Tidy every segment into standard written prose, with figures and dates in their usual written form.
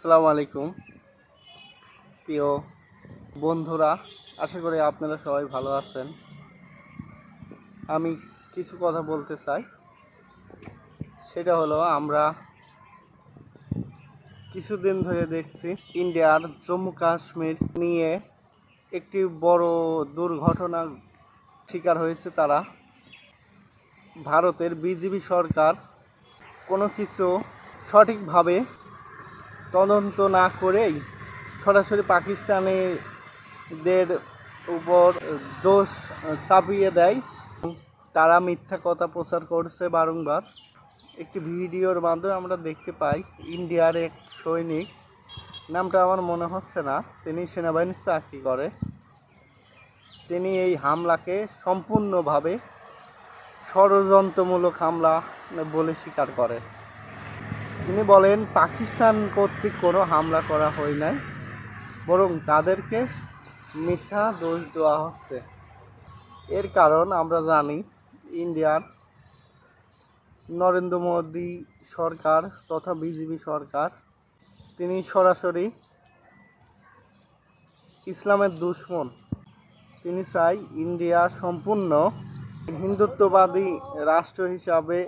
আসসালামু আলাইকুম প্রিয় বন্ধুরা, আশা করি আপনারা সবাই ভালো আছেন। আমি কিছু কথা বলতে চাই, সেটা হলো আমরা কিছুদিন ধরে দেখছি ইন্ডিয়ার জম্মু কাশ্মীর নিয়ে একটি বড় দুর্ঘটনার শিকার হয়েছে তারা। ভারতের বিজেপি সরকার কোনো কিছু সঠিকভাবে তদন্ত না করেই সরাসরি পাকিস্তানিদের উপর দোষ চাপিয়ে দেয়। তারা মিথ্যা কথা প্রচার করছে বারংবার। একটি ভিডিওর মাধ্যমে আমরা দেখতে পাই ইন্ডিয়ার এক সৈনিক, নামটা আমার মনে হচ্ছে না, তিনি সেনাবাহিনীর চাকরি করে। তিনি এই হামলাকে সম্পূর্ণভাবে ষড়যন্ত্রমূলক হামলা বলে স্বীকার করে। তিনি বলেন পাকিস্তান কর্তৃক কোনো হামলা করা হয় নাই, বরং তাদেরকে মিথ্যা দোষ দেওয়া হচ্ছে। এর কারণ আমরা জানি, ইন্ডিয়ার নরেন্দ্র মোদী সরকার তথা বিজেপি সরকার, তিনি সরাসরি ইসলামের দুশমন। তিনি চাই ইন্ডিয়া সম্পূর্ণ হিন্দুত্ববাদী রাষ্ট্র হিসাবে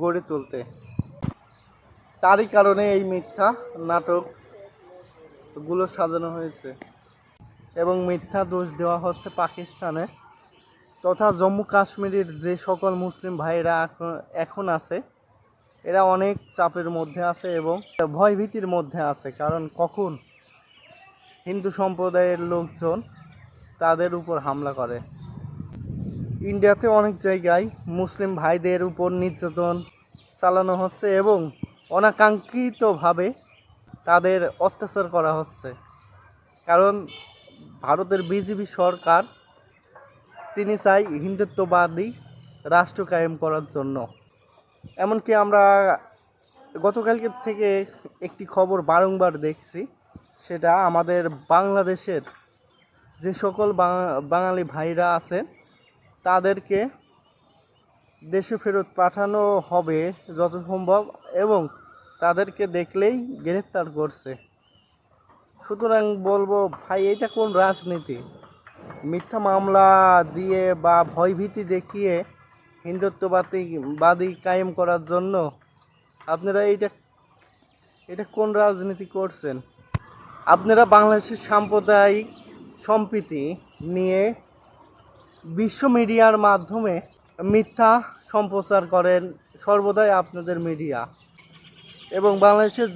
গড়ে তুলতে। তারই কারণে এই মিথ্যা নাটকগুলো সাজানো হয়েছে এবং মিথ্যা দোষ দেওয়া হচ্ছে পাকিস্তানে তথা জম্মু কাশ্মীরের যে সকল মুসলিম ভাইরা এখন আছে, এরা অনেক চাপের মধ্যে আছে এবং ভয়ভীতির মধ্যে আছে। কারণ কখন হিন্দু সম্প্রদায়ের লোকজন তাদের উপর হামলা করে। ইন্ডিয়াতে অনেক জায়গায় মুসলিম ভাইদের উপর নির্যাতন চালানো হচ্ছে এবং অনাকাঙ্ক্ষিতভাবে তাদের অত্যাচার করা হচ্ছে। কারণ ভারতের বিজেপি সরকার, তিনি চাই হিন্দুত্ববাদী রাষ্ট্র কায়েম করার জন্য। এমনকি আমরা গতকালকে থেকে একটি খবর বারংবার দেখছি, সেটা আমাদের বাংলাদেশের যে সকল বাঙালি ভাইরা আছেন তাদেরকে দেশে ফেরত পাঠানো হবে যত সম্ভব, এবং তাদেরকে দেখলেই গ্রেফতার করছে। সুতরাং বলবো ভাই, এটা কোন রাজনীতি? মিথ্যা মামলা দিয়ে বা ভয়ভীতি দেখিয়ে হিন্দুত্ববাদী কায়েম করার জন্য আপনারা এটা কোন রাজনীতি করছেন? আপনারা বাংলাদেশের সাম্প্রদায়িক সম্প্রীতি নিয়ে বিশ্ব মিডিয়ার মাধ্যমে মিথ্যা সম্প্রচার করেন সর্বদাই আপনাদের মিডিয়া, এবং বাংলাদেশের